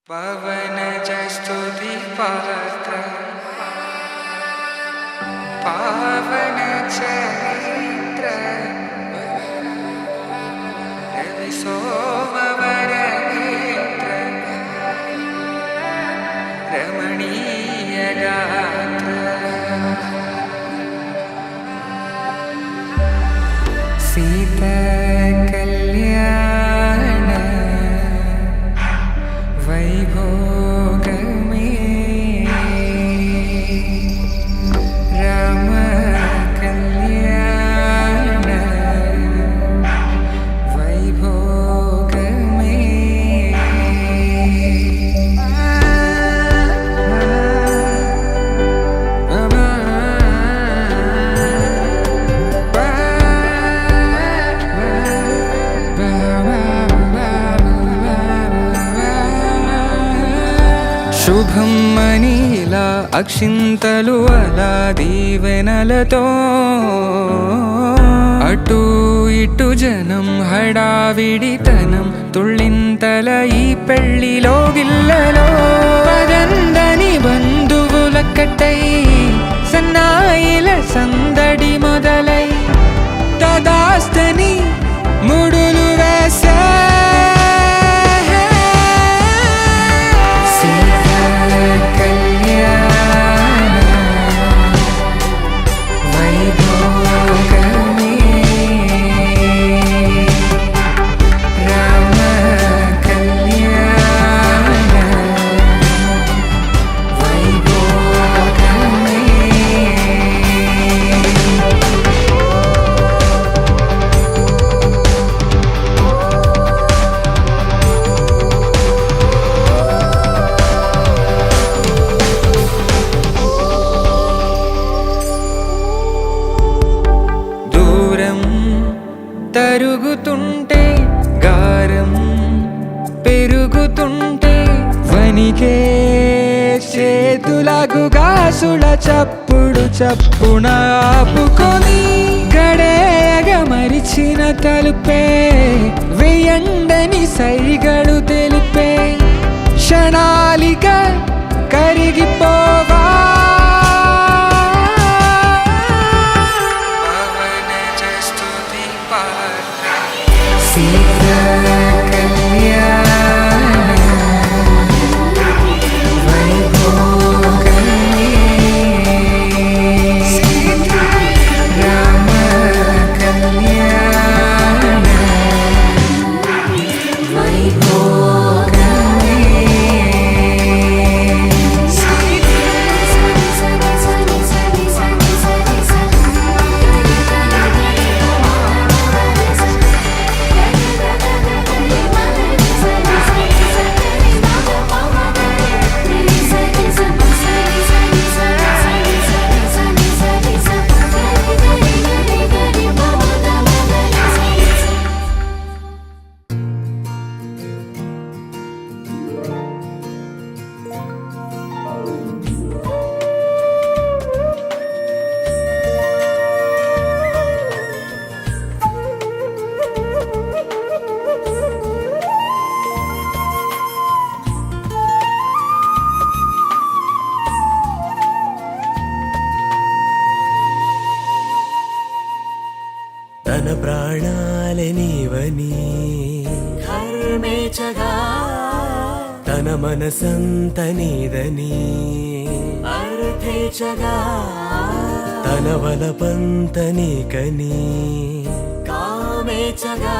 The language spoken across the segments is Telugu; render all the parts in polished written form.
పవనజ స్తుతి పాత్ర పావన చరిత్ర రవి సోమవర నేత్ర రమణీయ గాత్ర సీత కళ్యాణ వైభోగమే రామ కళ్యాణ వైభోగమే శుభం మనీలా అక్షింతలు అలా దీవెనలతో అటు ఇటు జనం హడావిడితనం తుళ్ళింతల ఈ పెళ్లిలో గిల్లలో పదందని బంధువుల కట్టై సన్నాయిల సందడి మొదలై తదాస్తని ముడులు వేసే తరుగుతుంటే గారం పెరుగుతుంటే వనికే చేతులకు గాసుల చప్పుడు చప్పున ఆపుకొని గడేయగ మరిచిన తలుపే వేయండని సైగడు తెలిపే క్షణాలిక కరిగిపోవా తన ప్రాణాలే నీవని ధర్మేచగా తన మనసంత నీదని అర్థేచగా తన వలపంత నీకని కామేచగా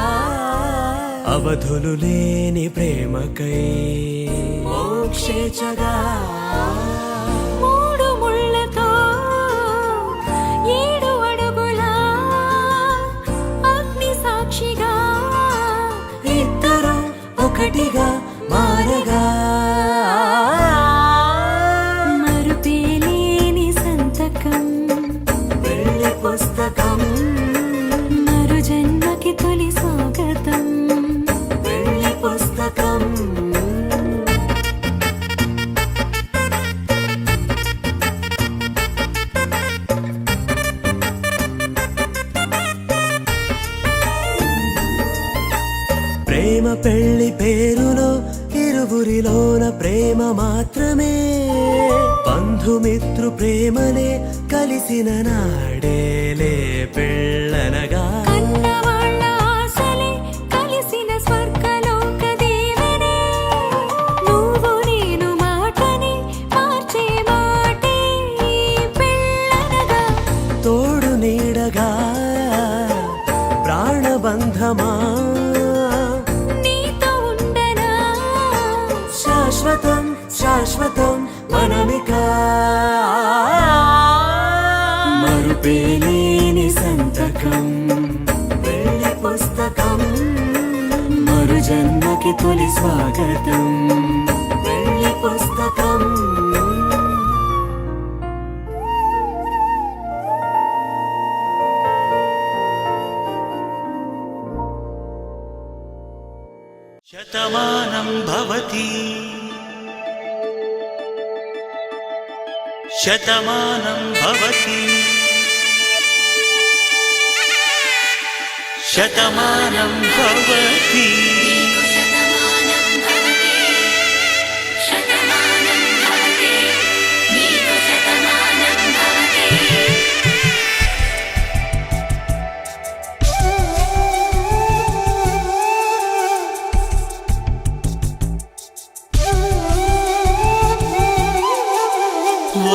అవధులు లేని ప్రేమకై మోక్షేచగా ఒకటిగా మారగా మరుపేలేని సంతకం పెళ్లి పుస్తకం మరు జన్మకి తొలి స్వాగతం పెళ్లి పుస్తకం ప్రేమ పెళ్లి పేరులో ఇరువురిలో ప్రేమలోన ప్రేమ మాత్రమే బంధుమిత్రు ప్రేమనే కలిసిన నాడేలే పెళ్ళనగా కన్నవాళ్ళ ఆశలే కలిసిన స్వర్గలోక దీవెనే నువ్వు నేను మాటని మార్చే మాటే పెళ్ళనగా తోడు నీడగా ప్రాణబంధమా నీతో ఉండనా శాశ్వతం శాశ్వతం మనమిక మరుపేలేని సంతకం పెళ్లి పుస్తకం మరు జన్మకి తొలి స్వాగతం పెళ్లి పుస్తకం శతమానం భవతి శతమానం భవతి శతమానం భవతి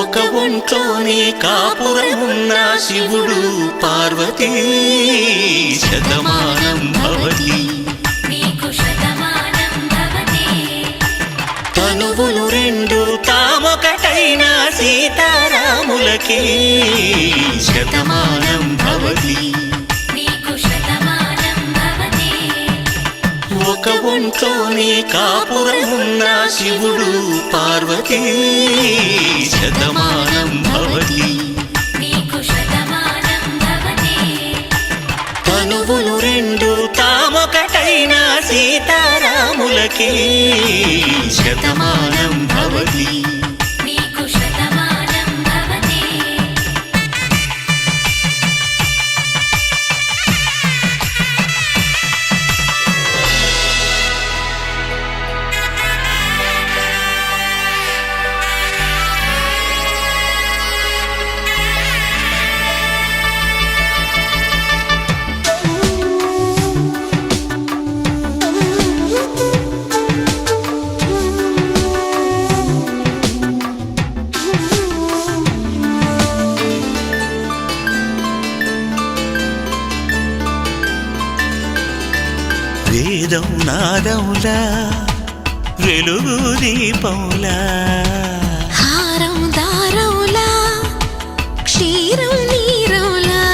ఒక ఒంట్లోనే కాపురమున్న శివుడు పార్వతీ శతమానం భవతి తనువులు రెండు తామొకటైన సీతారాములకి శతమానం భవతి ఒక ఒంట్లోనే కాపురమున్న శివుడు పార్వతీ శతమానం భవతి తనువులు రెండు తామొకటైన సీతారాములకి శతమానం భవతి వేదం నాదములా వెలుగు దీపములా హారం దారవులా క్షీరం నీరవులా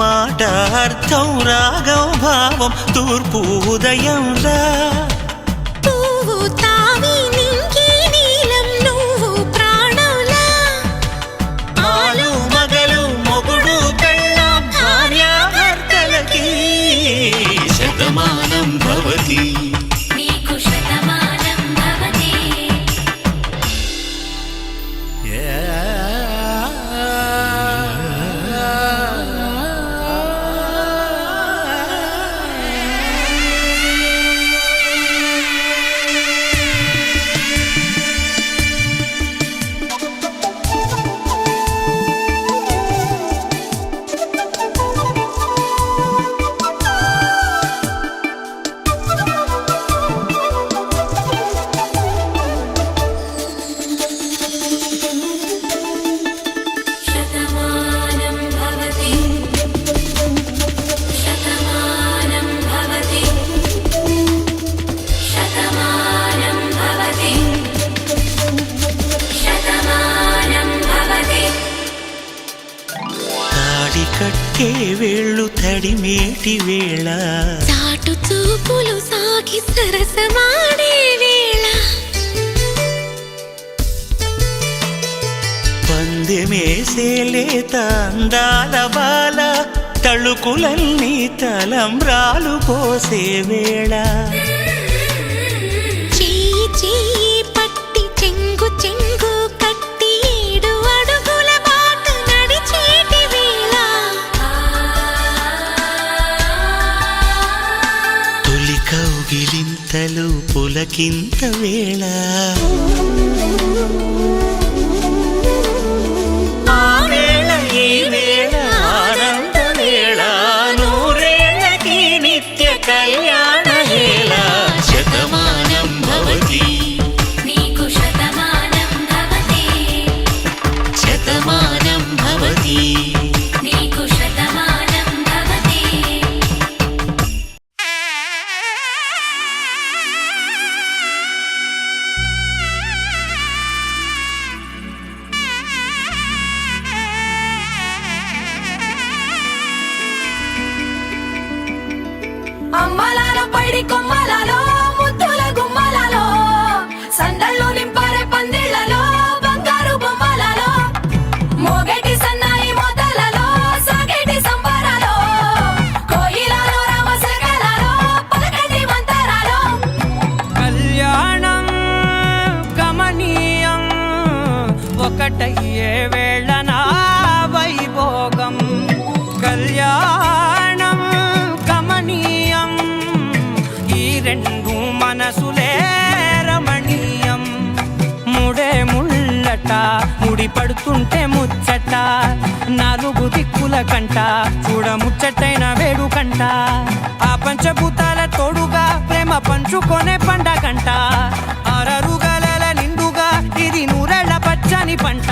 మాట అర్థం రాగం భావం తూర్పు ఉదయంలా పువ్వు తావి నింగి నీలం నువ్వు ప్రాణంలా ఆలు మగలు మొగుడు పెళ్ళాం భార్యాభర్తలకి శతమానం భవతి కట్టే వేళ్ళు తడిమేటి వేళ చాటు చూపులు సాగి సరసమాడే వేళ పందెమేసే లేత అందాల బాల తళుకులన్నీ తలంబ్రాలు పోసే వేళ చెయ్యి చెయ్యి పట్టి చెంగు చెంగు కట్టి 7 అడుగుల బాట నడిచేటి వేళ తొలి కౌగిలింతలు పులకింత వేళ ఆ వేళ ఈ వేళ ఆనంద వేళ నూరేళ్ళకి నిత్య కళ్యాణ వేళ శతమానం భవతి నీకు శతమానం భవతి శతమానం భవతి నీకు శతమానం భవతి అమ్మలాల పైడి కొమ్మలలో ముద్దుల గుమ్మలలో సందళ్ళు నింపారే పందిళ్లలో బంగారు బొమ్మలలో మోగేటి సన్నాయి మోతలలో సాగేటి సంబరాలో కోయిలలో రామశకలలో పలకటి మంతరాలో కళ్యాణం గమనీయం ఒకటయ్యే వేళ నా వైభోగం కళ్యాణం గమనీయం ఈ రెండు మనసులే రమణీయం ముడే ముళ్ళట ముడి పడుతుంటే ముచ్చట నాలుగు దిక్కుల కంట చూడ ముచ్చటైన వేడుకంట ఆ పంచభూతాల తోడుగా ప్రేమ పంచుకొనే పండగంట అరరుగల నిండుగా ఇది నూరెళ్ళ పచ్చని పంట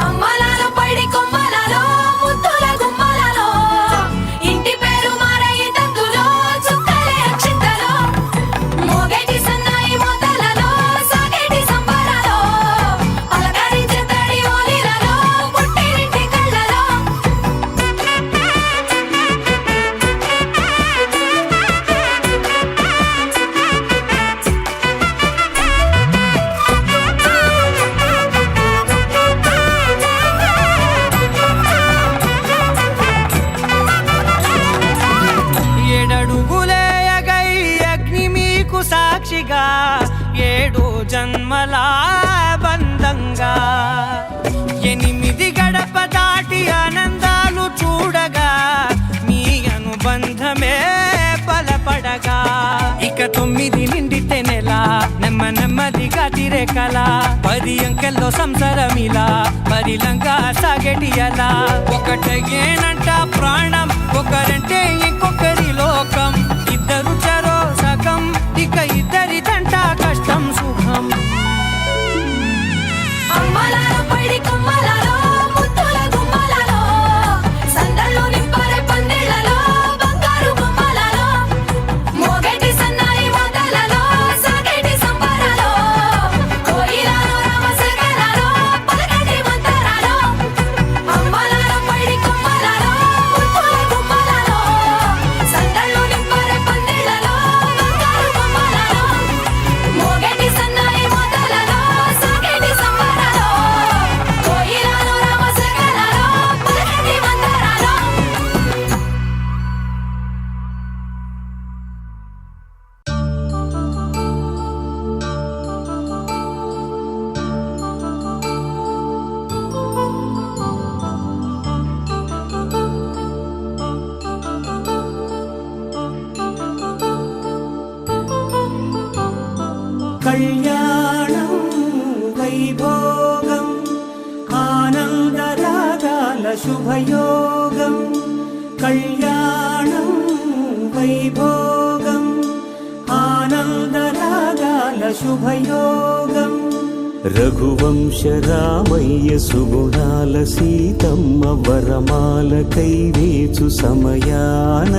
అమ్మలాల పైడి కొమ్మలలో ముద్దుల గుమ్మలలో ఇంటి పేరు మారయి తందులో చుక్కలే అక్షింతలో మోగేటి సన్నాయి మోతలలో సాగేటి సంబరాలో పలకరించే తడి ఓలిలలో పుట్టినింటి కళ్ళలో ఏడడుగులే ఎగై అగ్ని మీకు సాక్షిగా ఏడు జన్మల బంధంగా 8 గడప దాటి ఆనందాలు చూడగా మీ అనుబంధమే బలపడగా ఇక 9 నిండితే నెల నెమ్మదిగా తిరే కల 10 అంకెల్లో సంసారమిలా పరిలంగా సాగేటి అలా ఒకటేనంట ప్రాణం ఒకరంటే ఇంకొకరి లోకం ఇద్దరు చరో సగం ఇక ఇద్దరిదంట కష్టం సుఖం అమ్మలాల పైడి కొమ్మలలో ముద్దుల గుమ్మలలో సందళ్ళు నింపారే పందిళ్లలో బంగారు బొమ్మలలో మోగేటి సన్నాయి మోతలలో సాగేటి సంబరాలో కోయిలలో రామశకలలో పలకటి మంతరాలో అమ్మలాల పైడి కొమ్మలలో ముద్దుల గుమ్మలలో సందళ్ళు నింపారే పందిళ్లలో బంగారు బొమ్మలలో మోగేటి సన్నాయి మోతలలో సాగేటి సంబరాలో కోయిలలో రామశకలలో పలకటి మంతరాలో కళ్యాణం వైభోగం ఆనందరాగాల శుభయోగం కళ్యాణం వైభోగం ఆనందరాగాల శుభయోగం రఘువంశ రామయ్య సుగుణాల సీతమ్మ వరమాల కైవేచు సమయాన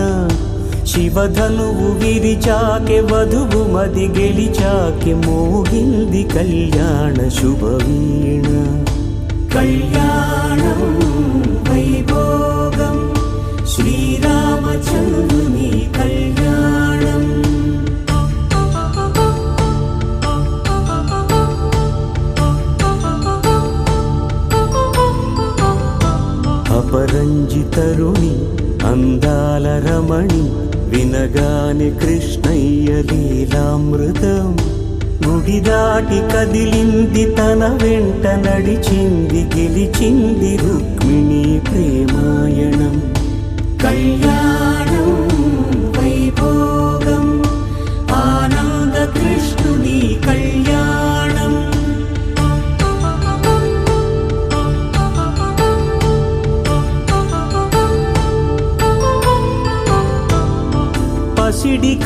శివధనువు విరిచాకె వధువు మది గెలిచాకె మోగింది కళ్యాణ శుభవీణ కళ్యాణం వైభోగం శ్రీరామచంద్రుని కళ్యాణం అపరంజి తరుణి అందాల రమణి వినగానే కృష్ణయ్య లీలామృతం గుడి దాటి కదిలింది తన వెంట నడిచింది గెలిచింది రుక్మిణి ప్రేమాయణం కళ్యాణం వైభోగం ఆనంద కృష్ణ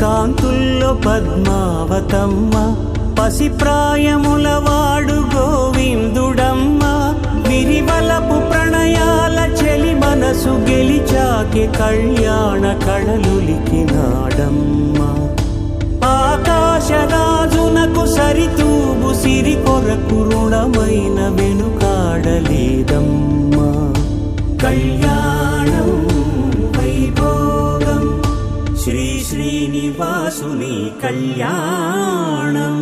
కాంతుల్లో పద్మావతమ్మ, పసిప్రాయముల వాడు గోవిందుడమ్మ. విరివలపు ప్రణయాల చెలి మనసు గెలిచాకే కళ్యాణ కళలులికినాడమ్మ. ఆకాశరాజునకు సరితూగు సిరి కొరకు రుణమైన వెనుకాడలేదమ్మా. కళ్యాణం వైభోగం శ్రీ శ్రీనివాసుని కళ్యాణం.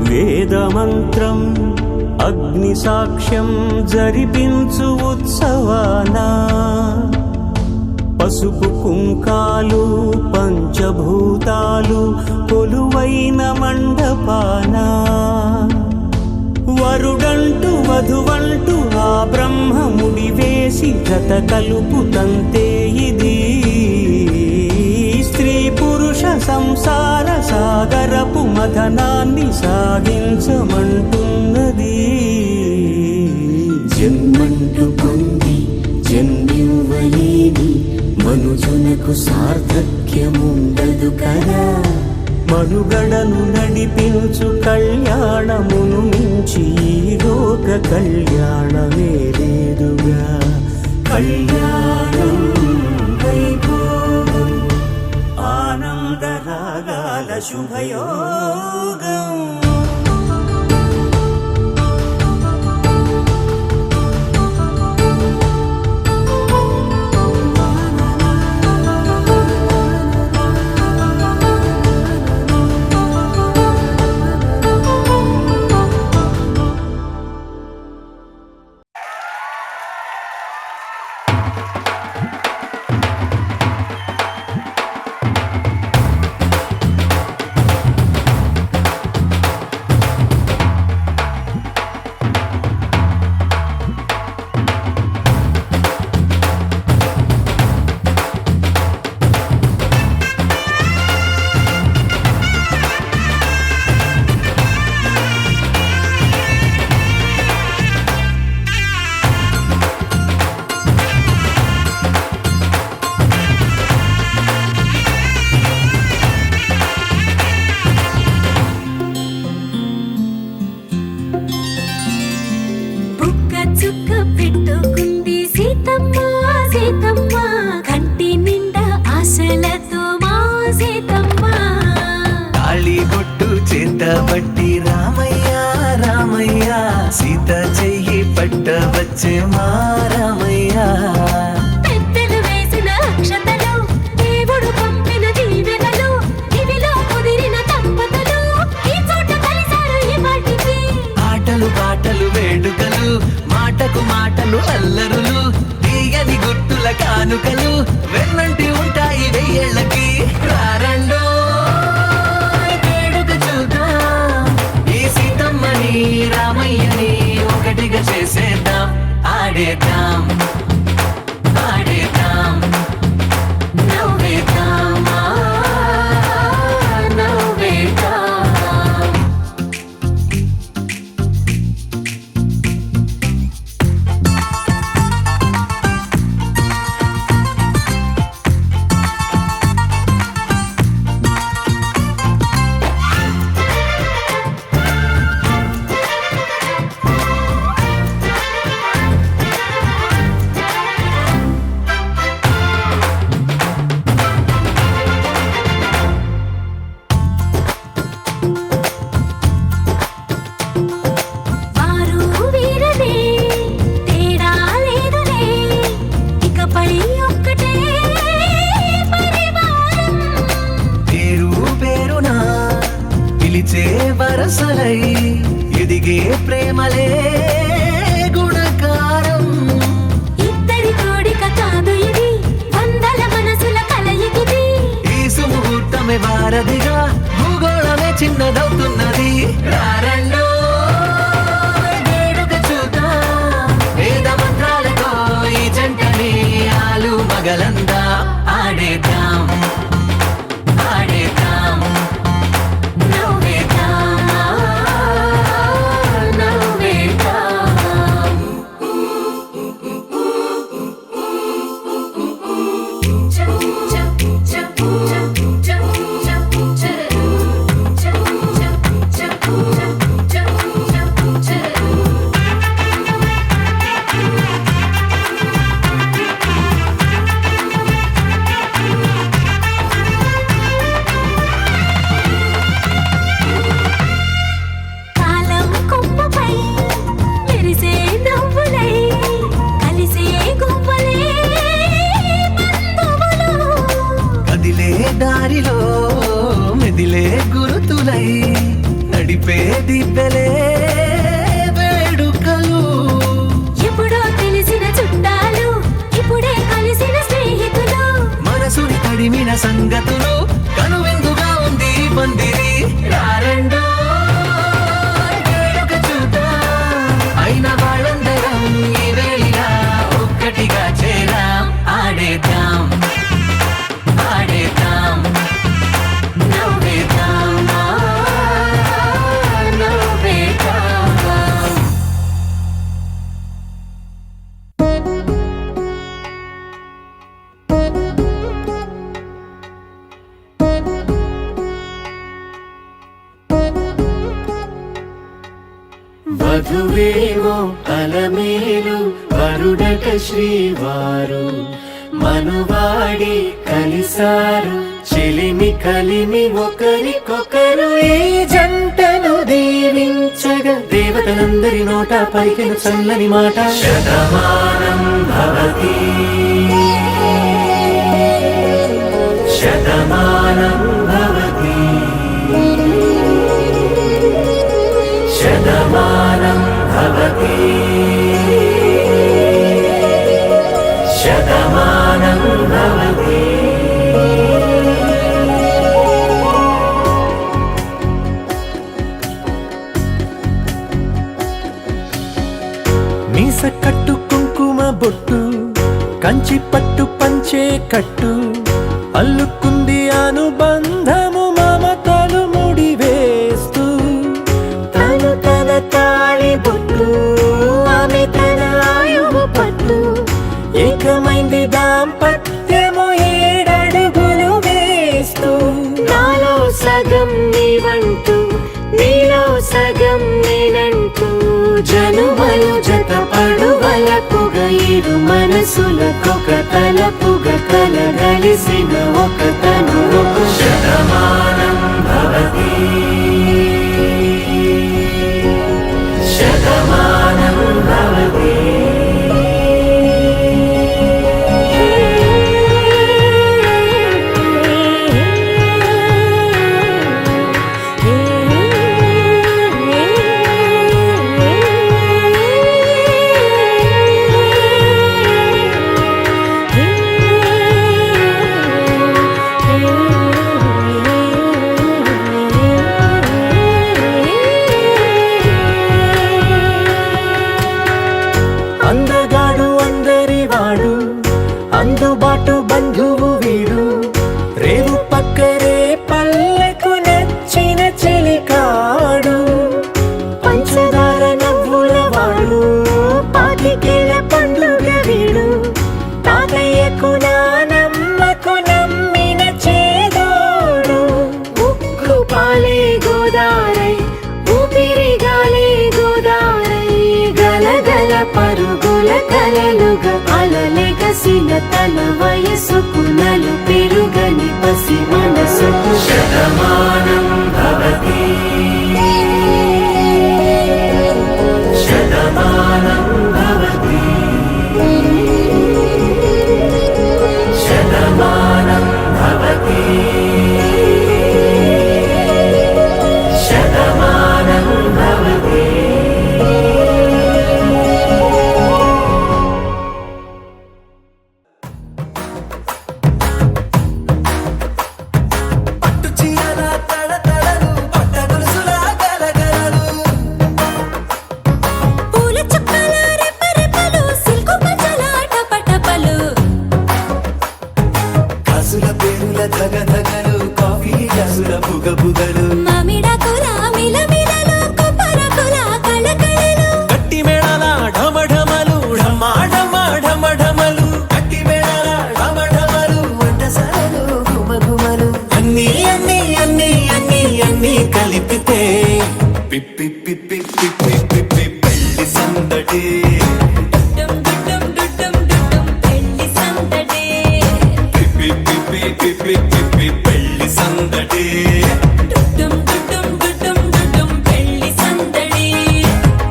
వేదమంత్రం అగ్ని సాక్ష్యం జరిపించు ఉత్సవానా, పసుపు కుంకాలు పంచభూతాలు కొలువైన మండపానా. వరుడంటూ వధువంటూ ఆ బ్రహ్మముడి వేసి జత కలుపుతంతే ఇది. స్త్రీ పురుష సంసార సాగరపు మథనాన్ని సాగించమంటున్నది. జన్మంటూ పొంది జన్మివ్వలేని మనుజునకు సార్థక్యముండదు కదా. మనుగడను నడిపించు కళ్యాణమును మించి ఈ లోక కళ్యాణమే లేదుగా. కళ్యాణం వైభోగం ఆనందరాగాల శుభయోగం. బట్టి రామయ్య రామయ్య సీత చెయ్యి పట్టవచ్చే మా రామయ్య. పెద్దలు వేసిన అక్షతలు, దేవుడు పంపిన దీవెనలు, ఇవిలో కుదిరిన దంపతులు ఈ చోట కలిశారు ఈ పాటికి. ఆటలు పాటలు వేడుకలు, మాటకు మాటలు అల్లరులు, తీయని గుర్తుల కానుకలు వెన్నంటి ఉంటాయి వెయ్యేళ్ళకి. రారండో రామయ్యని ఒకటిగా చేసేద్దాం, ఆడేద్దాం ఆడేద్దాం నవ్వేద్దాం నవ్వేద్దాం. వరసలై ఎదిగే ప్రేమలే గుణకారం. ఇద్దరి కోడిక కాదు ఇది, వందల మనసుల కలయికిది. ఈ సుముహూర్తమే వారధిగా భూగోళమే చిన్నదవుతున్నది. రారండో వేడుక చూద్దాం, వేద మంత్రాలతో ఈ జంటని ఆలు మగలందా ఆడేద్దాం. నడిపే దివ్యలే వేడుకలు. ఎప్పుడో తెలిసిన చుట్టాలు ఇప్పుడే కలిసిన స్నేహితులు, మనసుని తడిమిన సంగతులు కనువిందుగా ఉంది ఈ పందిరి. రారండో వేడుక చూద్దాం, అయిన వాళ్ళందరం ఈ వేళ ఒక్కటిగా చేరాం. ఆడేద్దాం ఆడేద్దాం నవ్వేద్దాం నవ్వేద్దాం. వధువేమో అలమేలు వరుడట శ్రీవారు, మనువాడి కలిసారు చెలిమి కలిమి ఒకరికొకరు. ఈ జంటను దీవించగా దేవతలందరి నోట పలికిన చల్లని మాట. శతమానం భవతి శతమానం భవతి శతమానం భవతి శతమానం భవతి. మీస కట్టు కుంకుమ బొట్టు కంచి పట్టు పంచే కట్టు అల్లుకుంది అనుబంధము మమతలు ముడివేస్తూ. తను తన తాళి బొట్టు ఆమె తన ఆయువు పట్టు, ఏకమైంది దాంపత్యము 7 అడుగులు వేస్తూ. నాలో సగం నీవంటూ నీలో సగం నేనంటూ, జనుమలు జత పడువలపుగ ఇరు మనసులకొక తలపుగ కలగలిసిన ఒక తను. శతమానం భవతి శతమానం భవతి. అందగాడు అందరివాడు అందుబాటు బంధువు వీడు, రేవు పక్కరే పల్లెకు నచ్చిన చెలికాడు. పంచదార నవ్వుల వాడు పాతికేల పండుగ వీడు, తాతయ్యకు నానమ్మకు నమ్మిన చేదోడు. ఉక్కు పాలే గోదారై ఊపిరి గాలే గోదారై, గలగల పరుగుల కలలుగా అలలెగసిన తన వయసుకు నలు పెరుగని పసి మనసుకు. శతమానం భవతి శతమానం భవతి శతమానం భవతి శతమానం భవతి. పట్టు చీరల తడతడలు పట్ట గొలుసుల గలగలలు, పూల చుక్కల రెపరెపలు సిల్కు పంచల టపటపలు, గాజుల పేరుల ధగధగలు కాఫీ గ్లాసుల బుగబుగలు, మామిడాకుల మిలమిలలు కొబ్బరకుల కళకళలు, గట్టి మేళాల ఢమఢమలు ఢమాఢమఢమఢమలు, గట్టి మేళాల ఢమఢమలు వంటసాలలు గుమగుమలు. అన్నీ అన్నీ అన్నీ అన్నీ అన్నీ కలిపితే పిప్పి పిప్పి పిప్పి పిప్పి పెళ్లి సందడి. డుడ్డుం డుడ్డుం డుడ్డుం డుడ్డుం పెళ్లి సందడి, పిప్పి పిప్పి పిప్పి పిప్పి పెళ్లి సందడి. డుడ్డుం డుడ్డుం డుడ్డుం డుడ్డుం పెళ్లి సందడి,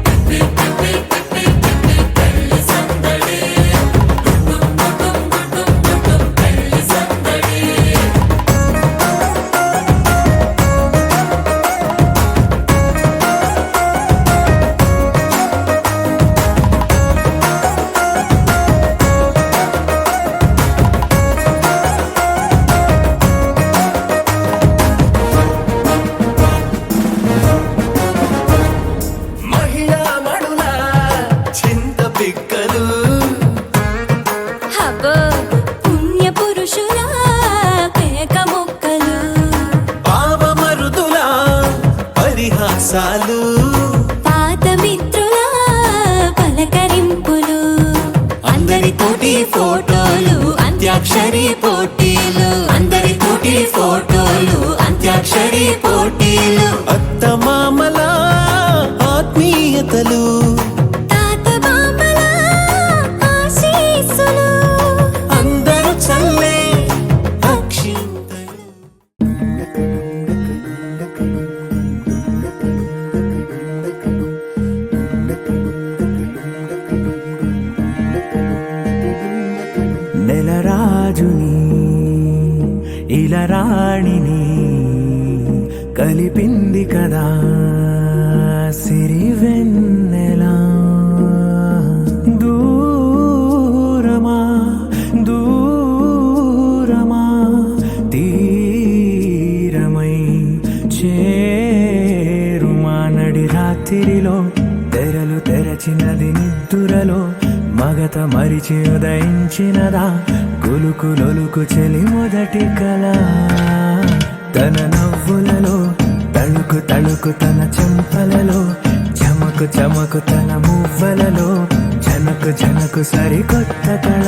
పిప్పి పిప్పి పిప్పి పిప్పి పెళ్లి సందడి, డుడ్డుం డుడ్డుం డుడ్డుం డుడ్డుం పెళ్లి సందడి. సరసాలు పాత మిత్రుల పలకరింపులు అందరితోటి ఫోటోలు అంత్యాక్షరి పోటీలు అందరితోటి ఫోటోలు అంత్యాక్షరి పోటీలు అత్తమామల ఆత్మీయతలు తాత బామ్మల ఆశీస్సులు అందరూ చల్లే అక్షింతలు. నెలరాజుని ఇలరాణిని కలిపింది కదా సిరివెన్నెలా దూరమా దూరమా తీరమై చేరుమా నడి రాత్రిలో తెరలు తెరచినది నిద్దురలో మగత మరిచి ఉదయించినదా కులుకులొలుకు చెలి మొదటి కళ తన నవ్వులలో తళుకు తళుకు తన చెంపలలో చమకు చమకు తన మువ్వలలో జనకు జనకు సరికొత్త కళ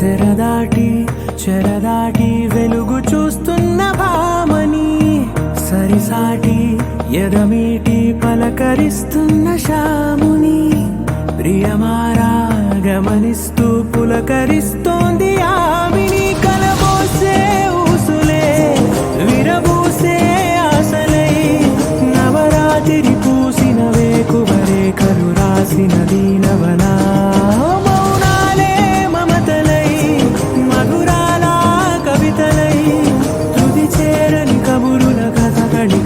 తెరదాటి చెరదాటి వెలుగు చూస్తున్న భామని సరిసాటి ఎదమీటి పలకరిస్తున్న శాముని ప్రియమారా గమనిస్తూ పులకరిస్తోంది ఆవిని కలబోసే ఊసులే విరబూసే ఆశలై నవరాత్రి పూసిన వేకువరే కలు రాసిన దీనవనా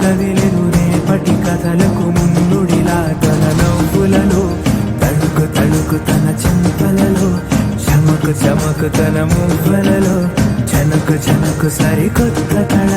కదిలెను రేపటి కథలకు ముందుడిలా తన నవ్వులలో తడుకు తడుకు తన చెంపలలో చమకు చమకు తన మువ్వలలో జనకు జనకు సరికొత్త కళ